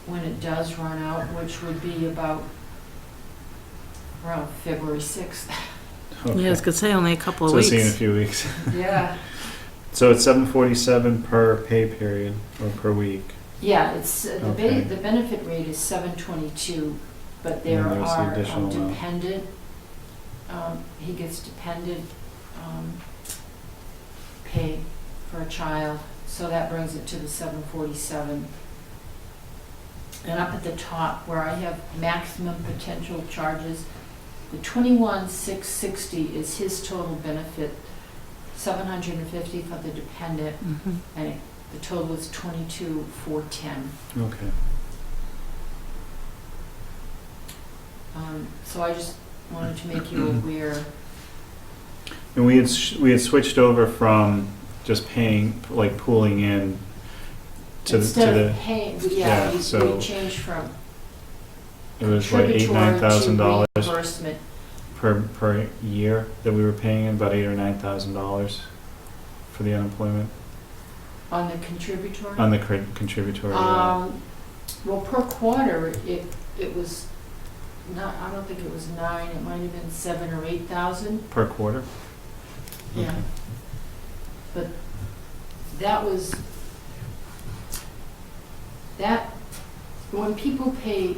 when it does run out, which would be about around February 6th. Okay. Yeah, I was gonna say only a couple of So see you in a weeks. few weeks. Yeah. So it's $747 per pay period or per week. Yeah, it's, Okay. the benefit rate is $722, but there And there's the are additional amount. dependent, he gets dependent pay for a child, so that brings it to the $747. And up at the top, where I have maximum potential charges, the $21,660 is his total benefit, $750 for the dependent, Mhm. and the total is $22,410. Okay. So I just wanted to make you aware. And we had switched over from just paying, like pooling in to Instead the of paying, yeah, we so- changed from it was like $8,000, contributory $9,000 to reimbursement. per year that we were paying, about $8,000 or $9,000 for the unemployment On the contributory? on the contributory. Well, per quarter, it was not, I don't think it was 9, it might have been 7 or 8,000. Per quarter. Yeah. Okay. But that was, when people pay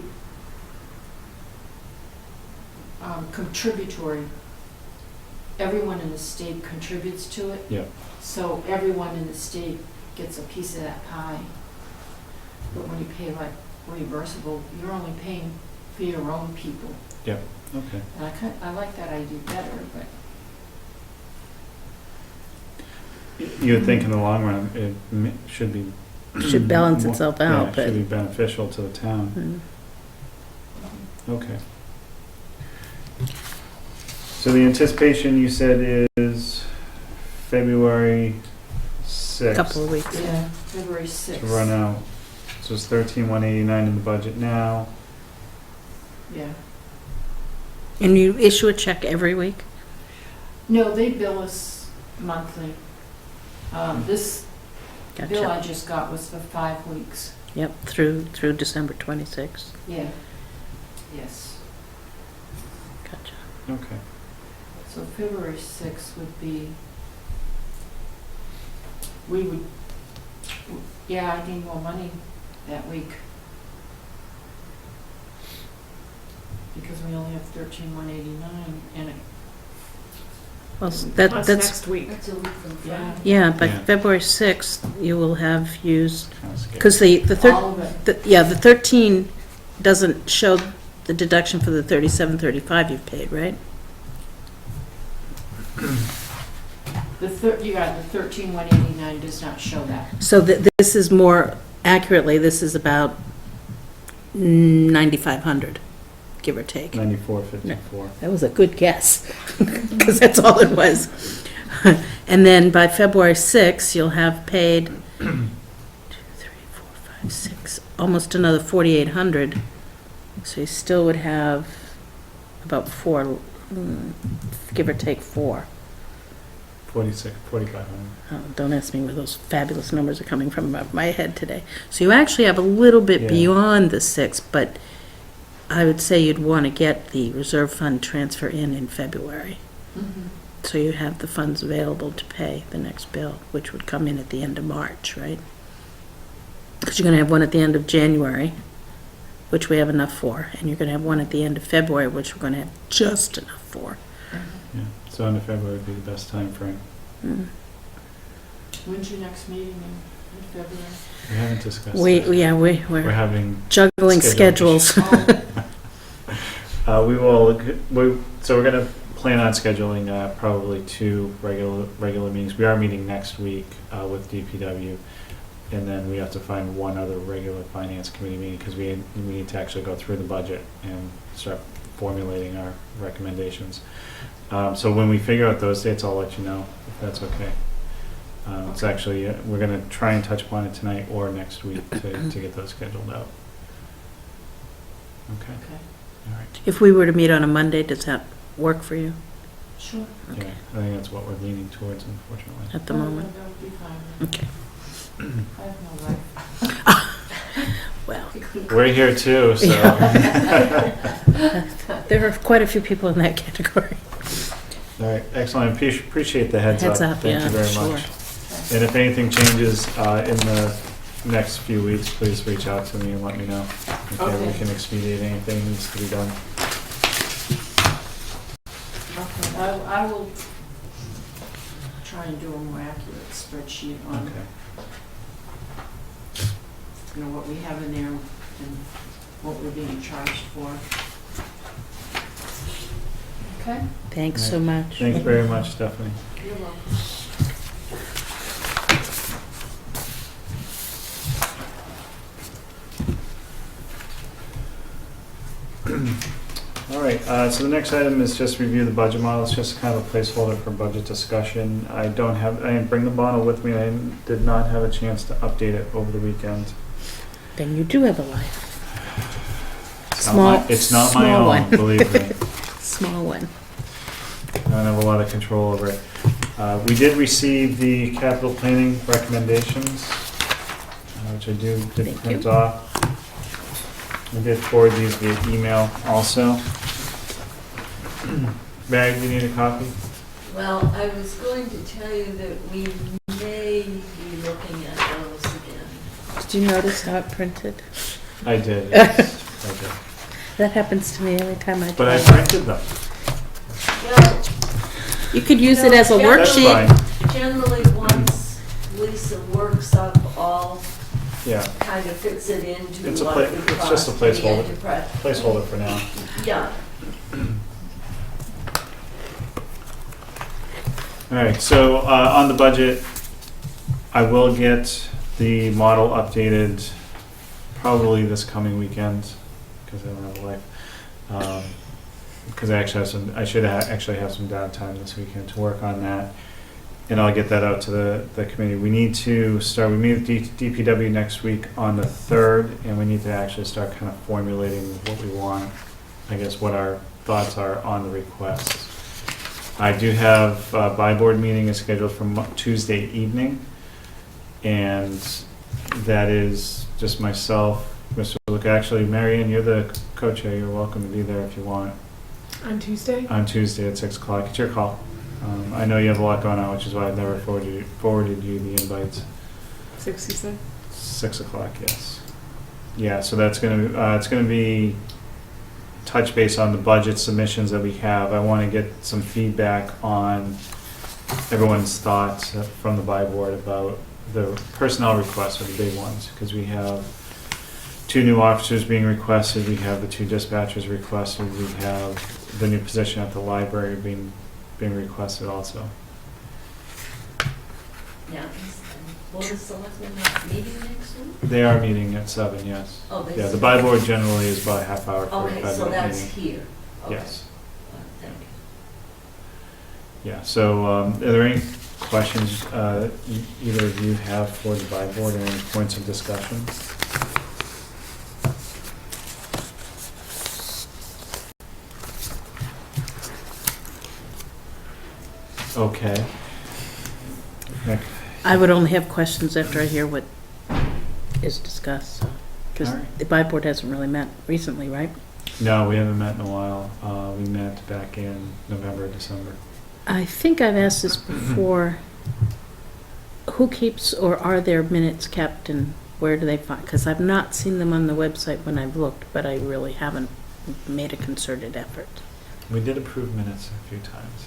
contributory, everyone in the state contributes to it. Yeah. So everyone in the state gets a piece of that pie. But when you pay like reimbursable, you're only paying for your own people. Okay. And I like that idea better, but You would think in the long run it should be Should balance itself yeah, out, it but. should be beneficial to the town. Mm. Okay. So the anticipation you said is February 6th. Couple of weeks. yeah, February 6th. To run out. So it's $13,189 in the budget now. Yeah. And you issue a check every week? No, they bill us monthly. This bill I Gotcha. just got was for 5 weeks. Yep, through December 26th. Yeah. Yes. Gotcha. Okay. So February 6th would be, I need more money that week. Because we only have 13,189 and it, Well, That's that's, next week. that's a week from Friday. yeah, by Yeah. February 6th, you will have used, Kinda scary. because All of it. the 13 doesn't show the deduction for the 3735 you've paid, right? You got the 13,189 does not show that. So this is more accurately, this is about 9,500, give or take. 94.54. That was a good guess, because that's all it was. And then by February 6th, you'll have paid 2, 3, 4, 5, 6, almost another 4,800. So you still would have about 4, give or take 4. 4,500. Oh, don't ask me where those fabulous numbers are coming from my head today. So you actually have a little bit Yeah. beyond the 6, but I would say you'd want to get the reserve fund transfer in February. Mhm. So you have the funds available to pay the next bill, which would come in at the end of March, right? Because you're going to have one at the end of January, which we have enough for, and you're going to have one at the end of February, which we're going to have just enough for. Yeah, so end of February would be the best time frame. Mm. When's your next meeting in February? We haven't discussed We're We're having, juggling schedule schedules. so we're gonna plan on scheduling, probably 2 regular meetings. We are meeting next week, with DPW. And then we have to find one other regular finance committee meeting, because we need to actually go through the budget and start formulating our recommendations. So when we figure out those dates, I'll let you know, if that's okay. It's actually, we're gonna try and touch upon it tonight or next week to get those scheduled out. Okay, Okay, all right. If we were to meet on a Monday, does that work for you sure. Yeah, Okay. I think that's what we're leaning towards, unfortunately. at the Oh, moment? That would be fine. Okay. I have no life. Well, We're here too, so. there are quite a few people in that category. All right, excellent. Appreciate the heads up. Heads up, Thank yeah, you very sure. much. And if anything changes in the next few weeks, please reach out to me and let me know. Okay, we Okay. can expedite anything that needs to be done. Okay, I will try and do a more accurate spreadsheet on, Okay. you know, what we have in there and what we're being charged for. Okay? Thanks so much. Thanks very much, Stephanie. You're welcome. All right, so the next item is just review the budget model. It's just kind of a placeholder for budget discussion. I didn't bring the model with me. I did not have a chance to update it over the weekend. Then you do have a life. It's not my small own, one. believe me. Small one. I don't have a lot of control over it. We did receive the capital planning recommendations, which I did Thank print you. off. I did forward these via email also. Mary, do you need a copy? Well, I was going to tell you that we may be looking at those again. Did you notice how it printed? I did, yes, I did. That happens to me every time I But I try. printed them. Well, You could use it as a No, That's worksheet. fine, generally, once Lisa works up all, yeah. kind of fits it into It's a what pla- we it's just a cost for the placeholder. enterprise. Placeholder for now. Yeah, All right, so on the budget, I will get the model updated probably this coming weekend, because I don't have a life. Because I should actually have some downtime this weekend to work on that. And I'll get that out to the committee. We meet with DPW next week on the 3rd, and we need to actually start kind of formulating what we want, I guess what our thoughts are on the requests. I do have a by-board meeting is scheduled for Tuesday evening, and that is just myself, Mr. Luke. Actually, Marianne, you're the co-chair. You're welcome to be there if you want. On Tuesday? On Tuesday at 6 o'clock. It's your call. I know you have a lot going on, which is why I've never forwarded you the invites. 66? 6 o'clock, yes. Yeah, so that's it's gonna be touch base on the budget submissions that we have. I want to get some feedback on everyone's thoughts from the by board about the personnel requests are the big ones, because we have 2 new officers being requested, we have the 2 dispatchers requested, we have the new position at the library being requested also. yeah. Will the selectmen have a meeting next week? They are meeting at 7, yes. Oh, they Yeah, the said- by board generally is about a half hour, Okay, 45 so minute that's meeting. here. Okay. Yes. Thank you. Yeah, so are there any questions either of you have for the by board or any points of discussion? Okay. Nick? I would only have questions after I hear what is discussed, because All right. the Buy Board hasn't really met recently, right? No, we haven't met in a while. We met back in November, December. I think I've asked this before. Who keeps, or are there minutes kept, and where do they find? Because I've not seen them on the website when I've looked, but I really haven't made a concerted effort. We did approve minutes a few times.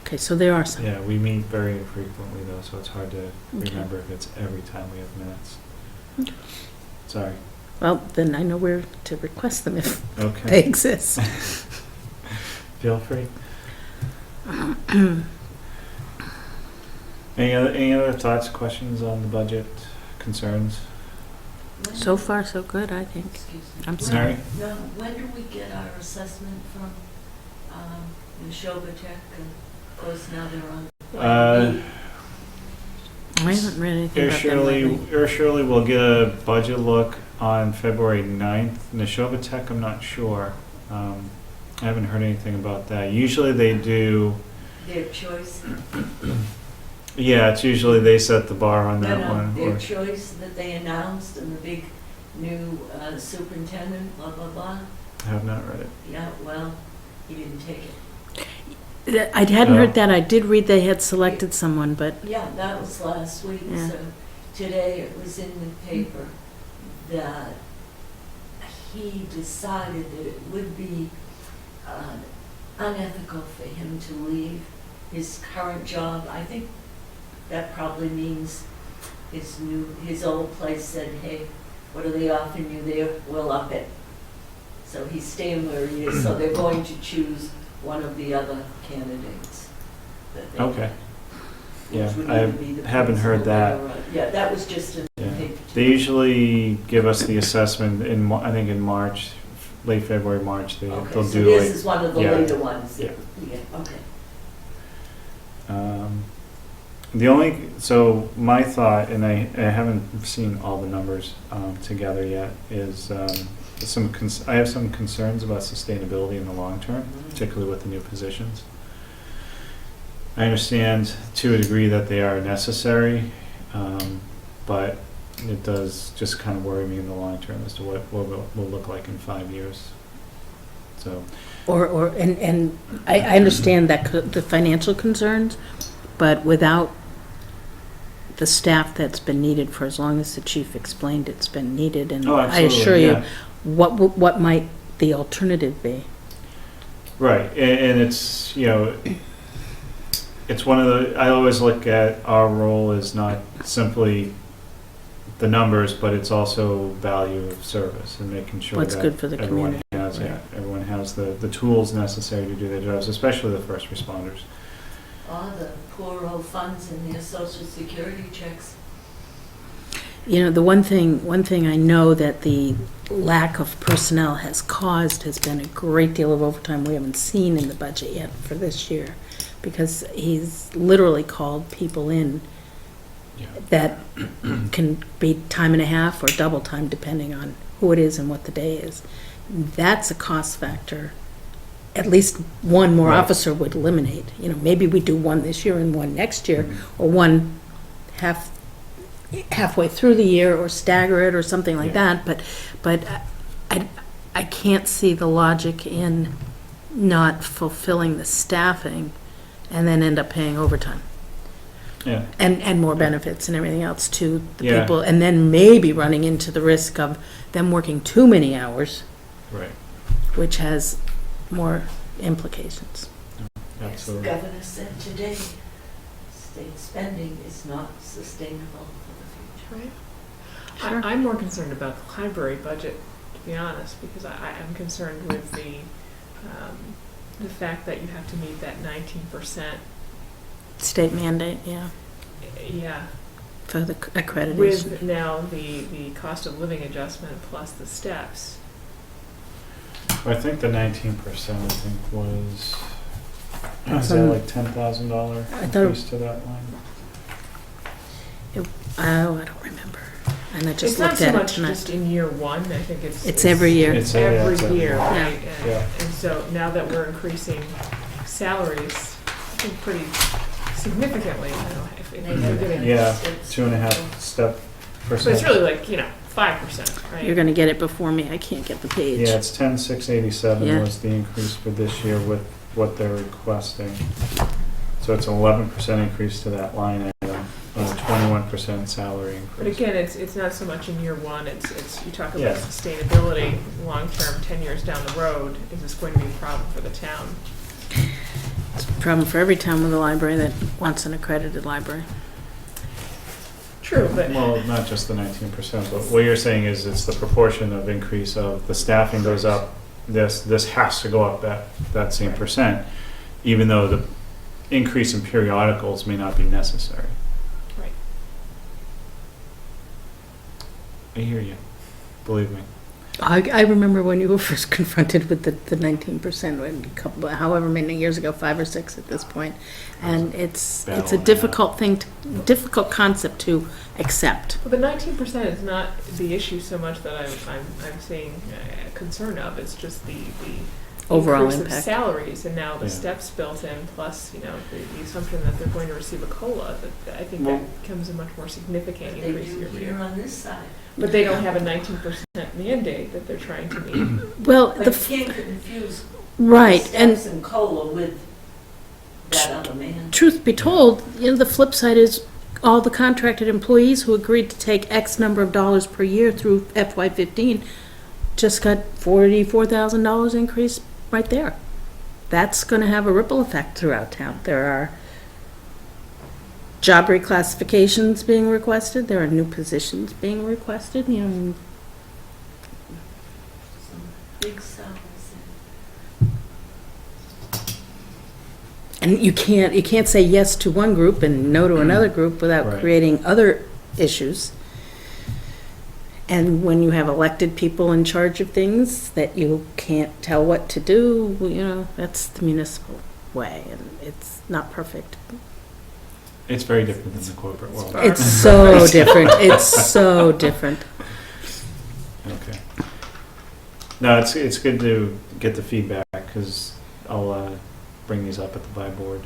Okay, so there are some. Yeah, we meet very infrequently though, so it's hard to Okay. remember if it's every time we have minutes. Okay. Sorry. Well, then I know where to request them if they Okay. exist. Feel free. Any other thoughts, questions on the budget, concerns? So far, so good, I think. Excuse me. I'm sorry. Now, when do we get our assessment from Neshoba Tech? And of course, now they're on. I haven't read anything about them lately. Shirley will get a budget look on February 9th. Neshoba Tech, I'm not sure. I haven't heard anything about that. Usually they do, Their choice? yeah, it's usually they set the bar on that No, one. their or- choice that they announced and the big new superintendent, blah, blah, blah. I have not read it. Yeah, well, he didn't take it. I hadn't Oh. heard that. I did read they had selected someone, but Yeah, that was last week, Yeah. so today it was in the paper that he decided that it would be unethical for him to leave his current job. I think that probably means his old place said, hey, what are they offering you there? We'll up it. So he's staying where he is, so they're going to choose one of the other candidates that they Okay. Yeah, which would I either be the haven't heard that. principal or, yeah, that was just in the Yeah. paper. They usually give us the assessment in, I think in March, late February, March, Okay, they'll so do this like, is one of the yeah, later ones. yeah. Okay. So my thought, and I haven't seen all the numbers together yet, is I have some concerns about sustainability in the long term, particularly with the new positions. I understand to a degree that they are necessary, but it does just kind of worry me in the long term as to what we'll look like in 5 years. So, and I understand that the financial concerns, but without the staff that's been needed for as long as the chief explained it's been needed, and oh, I absolutely, assure you, yeah. what might the alternative be? Right, and it's, it's one of the, I always look at our role as not simply the numbers, but it's also value of service and making sure What's that good for the everyone community, has, right. everyone has the tools necessary to do their jobs, especially the first responders. All the poor old funds in their social security checks. The one thing I know that the lack of personnel has caused has been a great deal of overtime we haven't seen in the budget yet for this year, because he's literally called people in Yeah. that can be time and a half or double time depending on who it is and what the day is. That's a cost factor. At least one more Right. officer would eliminate. Maybe we do one this year and one next year, Mhm. or one halfway through the year, or stagger it or something like Yeah. that. But I can't see the logic in not fulfilling the staffing and then end up paying overtime. Yeah, And more benefits and everything else to the Yeah. people, and then maybe running into the risk of them working too many hours, right, which has more implications. As the absolutely. governor said today, state spending is not sustainable for the future. Right. Sure. I'm more concerned about the library budget, to be honest, because I'm concerned with the fact that you have to meet that 19%. State mandate, yeah, Yeah. for the accreditation. With now the cost of living adjustment plus the steps. I think the 19%, I think was, is Some- that like $10,000 I thought- increase to that line? Oh, I don't remember. And I just It's not looked so at it much tonight. just in year one, I think It's every year. It's every it's year, every- right? Yeah. And so now that we're increasing salaries, I think pretty significantly, I don't know if if They you're have getting, Yeah, It's- 2.5 step so it's percent. really like, 5%, right? You're gonna get it before me, I can't get the page. Yeah, it's 10,687 Yeah. was the increase for this year with what they're requesting. So it's an 11% increase to that line item, and a 21% salary But increase. again, it's not so much in year one, it's, you talk Yeah. about sustainability, long-term, 10 years down the road, is this going to be a problem for the town? It's a problem for every town with a library that wants an accredited library. True, but, Well, not just the 19%, but what you're saying is it's the proportion of increase of the staffing goes up, this has to go up that same percent, even though the increase in periodicals may not be necessary. right. I hear you, believe me. I remember when you were first confronted with the 19%, when however many years ago, 5 or 6 at this point, and it's Battle a and difficult difficult concept to accept. Well, the 19% is not the issue so much that I'm seeing a concern of, it's just the Overall increase of impact. salaries, and now the Yeah. steps built in, plus, the assumption that they're going to receive a COLA, that I think Well- that becomes a much more significant They increase do year over here year. on this side. But they don't have a 19% mandate that they're trying to meet. Well, But you can't confuse right, and steps and COLA with that other man. truth be told, the flip side is all the contracted employees who agreed to take X number of dollars per year through FY15 just got $44,000 increase right there. That's going to have a ripple effect throughout town. There are job reclassifications being requested. There are new positions being requested. Some big salaries. And you can't say yes to one group and no to another group without Right. creating other issues. And when you have elected people in charge of things that you can't tell what to do, that's the municipal way, and it's not perfect. It's very different than the corporate world. It's so different. It's so different. Okay. No, it's good to get the feedback, because I'll bring these up at the by board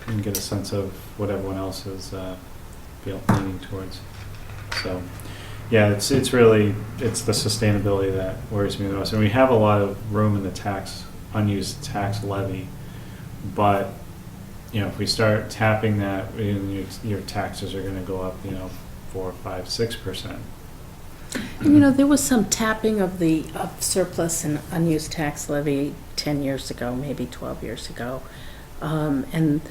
and get a sense of what everyone else is leaning towards. So, yeah, it's really the sustainability that worries me the most. And we have a lot of room in the unused tax levy, but if we start tapping that, your taxes are going to go up, 4, 5, 6%. And there was some tapping of the surplus and unused tax levy 10 years ago, maybe 12 years ago, and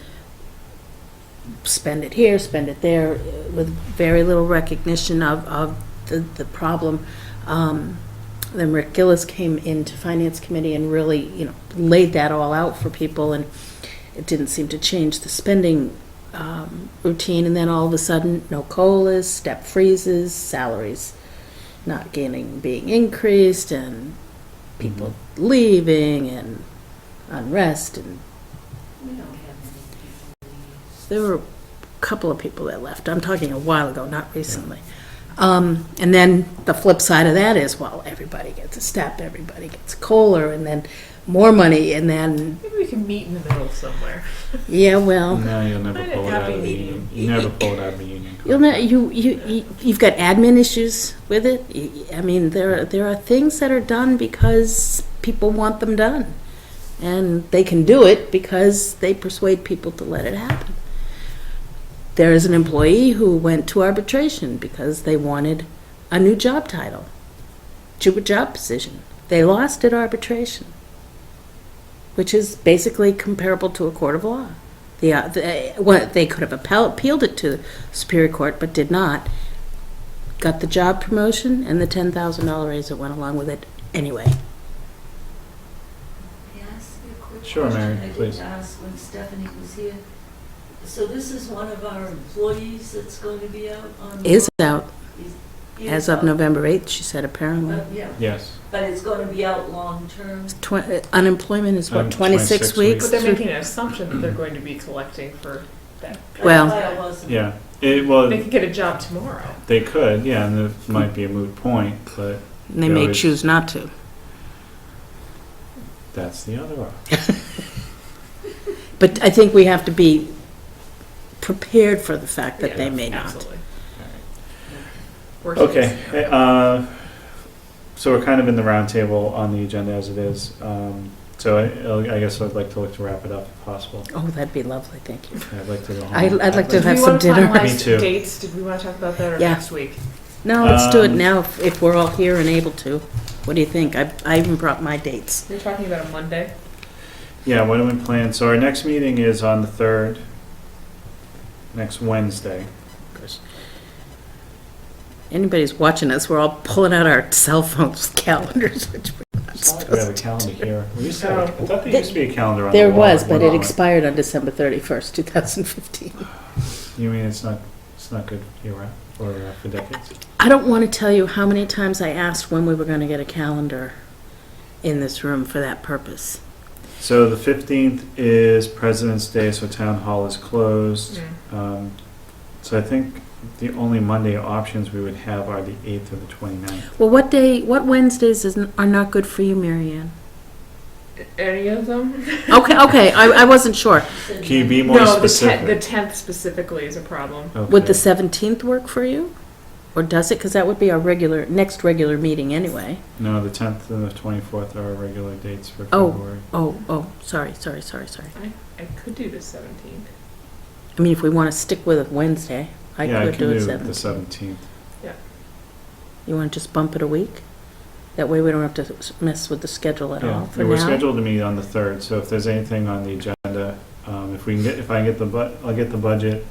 spend it here, spend it there, with very little recognition of the problem. Then Rick Gillis came into Finance Committee and really, laid that all out for people, and it didn't seem to change the spending routine. And then all of a sudden, no COLAs, step freezes, salaries not being increased, and people leaving, and unrest, and We don't have many people leave. there were a couple of people that left. I'm talking a while ago, not recently. And then the flip side of that is, well, everybody gets a step, everybody gets a COLA, and then more money, and then, Maybe we can meet in the middle somewhere. yeah, well, No, you'll never Find a pull it out happy of the medium. union. You never pull it out of the union. you've got admin issues with it. I mean, there are things that are done because people want them done, and they can do it because they persuade people to let it happen. There is an employee who went to arbitration because they wanted a new job title, job position. They lost at arbitration, which is basically comparable to a court of law. They could have appealed it to Superior Court, but did not. Got the job promotion and the $10,000 raise that went along with it anyway. May I ask you a quick Sure, question? Mary, I please. did ask when Stephanie was here. So this is one of our employees that's going to be out on? Is out Is as of out. November 8th, she said, apparently. Yeah, Yes. but it's going to be out long-term? Unemployment is what, 26 26 weeks? But they're making an assumption that they're going to be collecting for that. Well- That's why I wasn't. Yeah. They could get a job tomorrow. They could, yeah, and it might be a moot point, but And they They may always- choose not to. that's the other option. But I think we have to be prepared for the fact that Yeah, they may not. Absolutely. Worst case Okay, scenario. so we're kind of in the roundtable on the agenda as it is. So I guess I'd like to look to wrap it up if possible. Oh, that'd be lovely, thank you. I'd like to go home. I'd like to Do have we some want to dinner. finalize Me too. dates? Did we want to talk about that or Yeah. next week? No, let's do it Um, now if we're all here and able to. What do you think? I even brought my dates. You're talking about a Monday? Yeah, what do we plan? So our next meeting is on the 3rd, next Wednesday. Anybody's watching us, we're all pulling out our cell phones with calendars, which we're not We have a supposed to calendar do. here. We used to have, I thought there used to be a calendar on the There wall was, at but one it point. expired on December 31st, 2015. You mean it's not good year-round or for decades? I don't want to tell you how many times I asked when we were going to get a calendar in this room for that purpose. So the 15th is President's Day, so Town Hall is closed. So I think the only Monday options we would have are the 8th or the 29th. Well, what Wednesdays are not good for you, Mary Ann? Any of them? Okay, I wasn't sure. Can you be more No, the specific? 10th specifically is a problem. Would the Okay. 17th work for you? Or does it? Because that would be our next regular meeting anyway. No, the 10th and the 24th are our regular dates for Oh. February. Oh, sorry. I could do the 17th. I mean, if we want to stick with a Wednesday, I Yeah, I could can do it do 7th. the 17th. You want to just bump it a week? That way we don't have to mess with the schedule at all for We're now. scheduled to meet on the 3rd, so if there's anything on the agenda, if I get I'll get the budget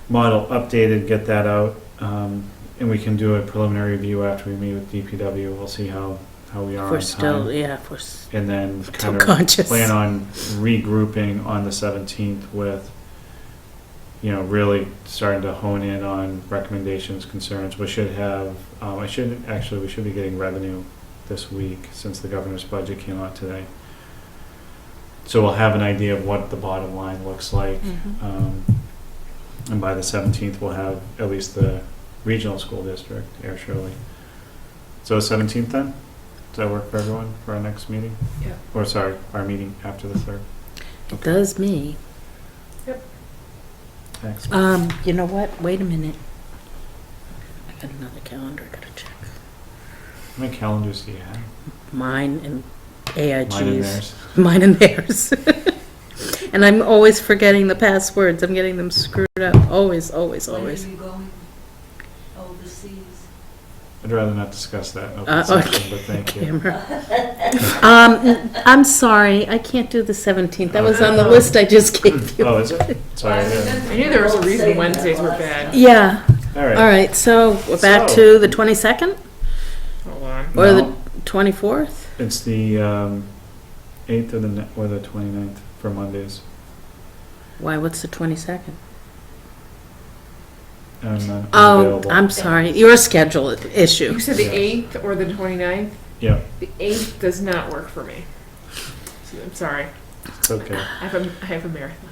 model updated, get that out, and we can do a preliminary review after we meet with DPW. We'll see how we are If on we're still, time. yeah, And then still kind of conscious. plan on regrouping on the 17th with, really starting to hone in on recommendations, concerns. We should have, we should be getting revenue this week since the governor's budget came out today. So we'll have an idea of what the bottom line looks like. Mhm. And by the 17th, we'll have at least the regional school district, Ayer Shirley. So 17th then? Does that work for everyone for our next meeting? Yeah. Or sorry, our meeting after the 3rd? It does me. Excellent. You know what? Wait a minute. I got another calendar I gotta check. How many calendars do you have? Mine and AIG's. Mine and theirs. Mine and theirs. And I'm always forgetting the passwords. I'm getting them screwed up. Always. When are you going overseas? I'd rather not discuss that in open Okay. session, but thank you. Camera. I'm sorry. I can't do the 17th. That was on the list I just gave you. Oh, is it? Sorry. I knew there was a reason Wednesdays were bad. Yeah. All right. All right. So we're back So- to the 22nd Hold on. or No, the 24th. it's the 8th or the 29th for Mondays. Why? What's the 22nd? I'm not Oh, available. I'm sorry. Your schedule issue. You said the Yeah. 8th or the 29th? Yeah, The 8th does not work for me. So I'm sorry. it's okay. I have a marathon.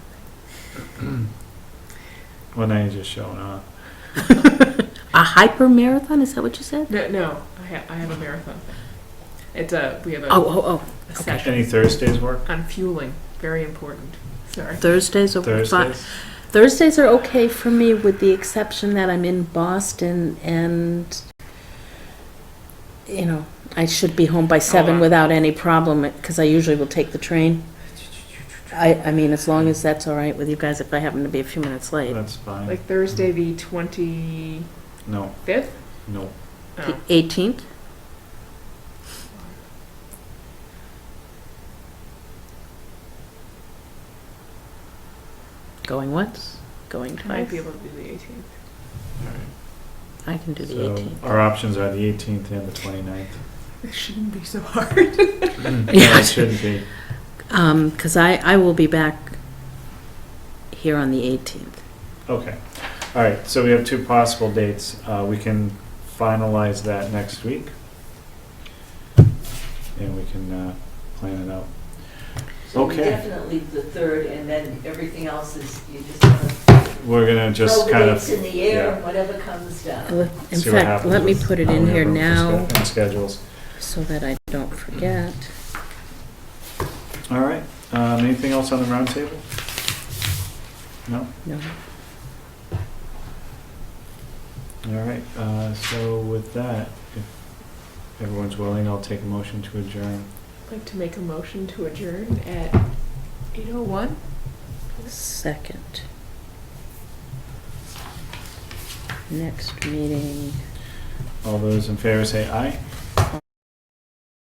Well, now you're just showing off. A hyper marathon? Is that what you said? No, I have a marathon. We have a Oh. session Any Thursdays work? on fueling. Very important. Sorry. Thursdays are fine. Thursdays? Thursdays are okay for me, with the exception that I'm in Boston and, I should be home by 7 wow. without any problem, because I usually will take the train. I mean, as long as that's all right with you guys, if I happen to be a few minutes late. That's fine. Like Thursday the 25th? No, no. The Oh. 18th? Going once, going I might be twice. able to do the 18th. All right. I can do the So 18th. our options are the 18th and the 29th. It shouldn't be so hard. No, Yeah. it shouldn't be. Because I will be back here on the 18th. Okay. All right, so we have two possible dates. We can finalize that next week. And we can plan it out. So we Okay. definitely the 3rd, and then everything else is, you just want to We're gonna throw just the kind dates in of, the air, yeah. and whatever comes down. In see what fact, happens let me with put it how in we here have room for now and schedules. so that I don't forget. All right, anything else on the roundtable? No? No. All right, so with that, if everyone's willing, I'll take a motion to adjourn. I'd like to make a motion to adjourn at 8:01. Second. Next meeting. All those in favor say aye.